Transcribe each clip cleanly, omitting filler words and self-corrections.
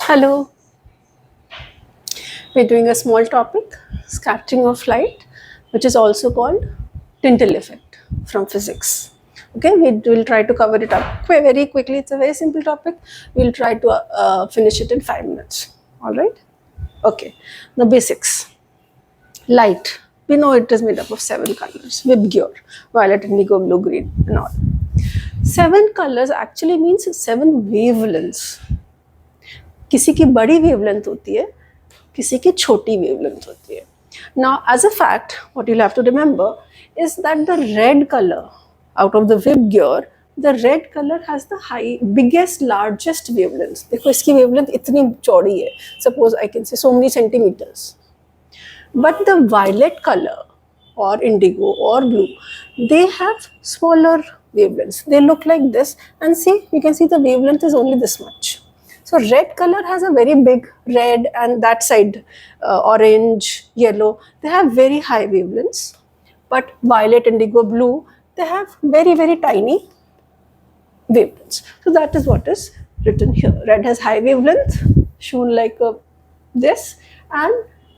Hello, we're doing a small topic, scattering of light, which is also called Tyndall effect from physics. Okay, we will try to cover it up very quickly. It's a very simple topic. We'll try to finish it in 5 minutes. All right? Okay, the basics. Light. We know it is made up of 7 colors: Vibgyor, violet, indigo, blue, green, and all. 7 colors actually means 7 wavelengths. किसी की बड़ी wavelength होती है, किसी की छोटी wavelength होती है. Now, as a fact, what you'll have to remember is that the red color out of the Vibgyor, the red color has the biggest, largest wavelength. देखो इसकी wavelength इतनी चौड़ी है. Suppose I can say so many centimeters. But the violet color or indigo or blue, they have smaller wavelengths. They look like this, and see, you can see the wavelength is only this much. So red color has a very big red, and that side orange, yellow, they have very high wavelengths. But violet, indigo, blue, they have very, very tiny wavelengths. So that is what is written here. Red has high wavelength, shown like this, and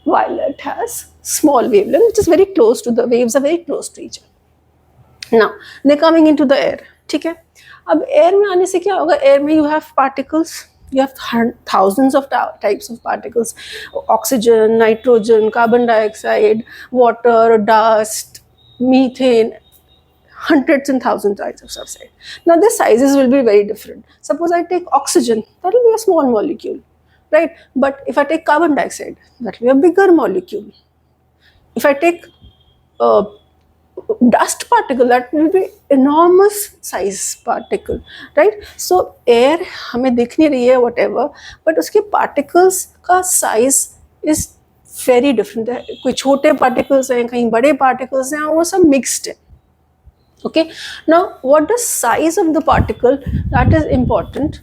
violet has small wavelength, which is very close to the waves, are very close to each other. Now they're coming into the air. ठीक है, अब air में आने से क्या होगा? Air में you have particles. You have thousands of types of particles: oxygen, nitrogen, carbon dioxide, water, dust, methane, hundreds and thousands types of substance. Now the sizes will be very different. Suppose I take oxygen, that will be a small molecule, right? But if I take carbon dioxide, that will be a bigger molecule. If I take dust particle, that will be enormous size particle, right? So air हमें दिख नहीं रही है whatever, but उसके particles का size is very different. कोई छोटे particles हैं, कहीं बड़े particles हैं, वो सब mixed है. Okay, now what the size of the particle, that is important.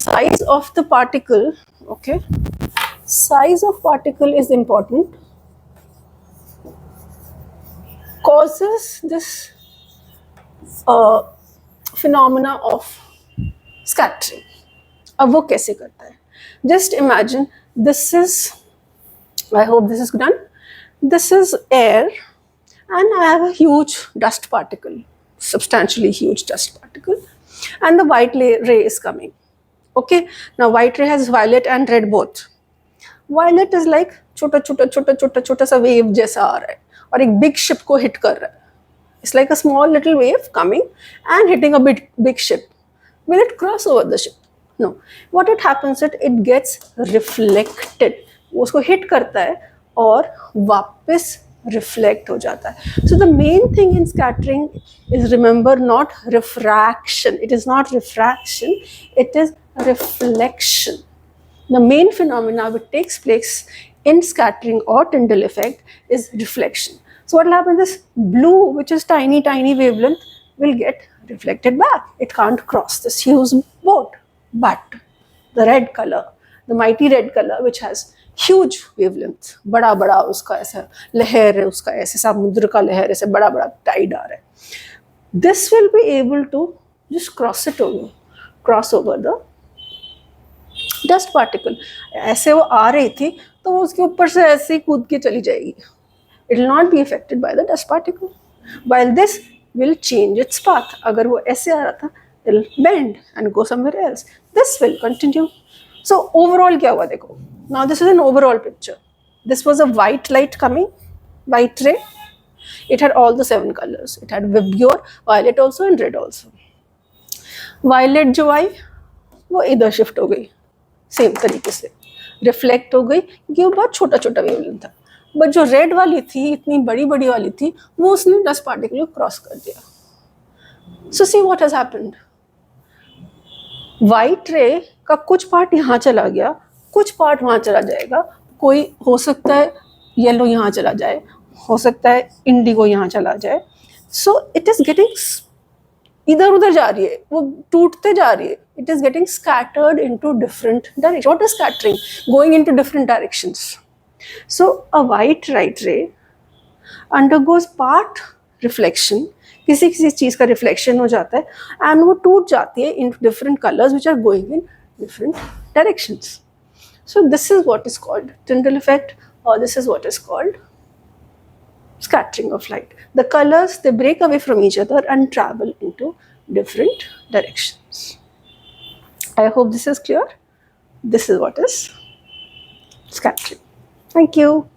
Size of the particle, okay, size of particle is important, causes this phenomena of scattering. अब वो कैसे करता है? Just imagine this is, I hope this is done. This is air, and I have a huge dust particle, substantially huge dust particle, and the white ray is coming. Okay, now white ray has violet and red both. Violet is like छोटा छोटा छोटा छोटा छोटा सा wave जैसा आ रहा है और एक big ship को hit कर रहा है. It's like a small little wave coming and hitting a big ship. Will it cross over the ship? No. What it happens is it gets reflected. वो उसको hit करता है और वापस reflect हो जाता है. So the main thing in scattering is, remember, not refraction. It is not refraction. It is reflection. The main phenomena which takes place in scattering or Tyndall effect is reflection. So what will happen is blue, which is tiny wavelength, will get reflected back. It can't cross this huge boat. But the red color, the mighty red color, which has huge wavelength, बड़ा बड़ा उसका ऐसा लहर है, उसका ऐसे समुद्र का लहर ऐसे बड़ा बड़ा टाइड आ रहा है, this will be able to just cross over the dust particle. ऐसे वो आ रही थी तो वो उसके ऊपर से ऐसे ही कूद के चली जाएगी. It will not be affected by the dust particle, while this will change its path. अगर वो ऐसे आ रहा था, it will bend and go somewhere else. This will continue. So overall क्या हुआ देखो. Now this is an overall picture. This was a white light coming, white ray. It had all the 7 colors. It had Vibgyor, violet also, and red also. Violet जो आई वो इधर shift हो गई, same तरीके से रिफ्लेक्ट हो गई, क्योंकि वो बहुत छोटा छोटा वेवलेंथ था. बट जो रेड वाली थी, इतनी बड़ी बड़ी वाली थी, वो उसने डस्ट पार्टिकल को क्रॉस कर दिया. So see what has happened. White ray का कुछ पार्ट यहाँ चला गया, कुछ पार्ट वहाँ चला जाएगा. कोई हो सकता है येलो यहाँ चला जाए, हो सकता है इंडिगो यहाँ चला जाए. सो इट इज गेटिंग इधर उधर जा रही है, वो टूटते जा रही है. It is getting scattered into different direction. What is scattering? Going into different directions. So a white light ray undergoes part reflection, किसी किसी चीज का रिफ्लेक्शन हो जाता है, एंड वो टूट जाती है into different colors which are going in different directions. So this is what is called Tyndall effect, or this is what is called scattering of light. The colors, they break away from each other and travel into different directions. I hope this is clear. This is what is scattering. Thank you.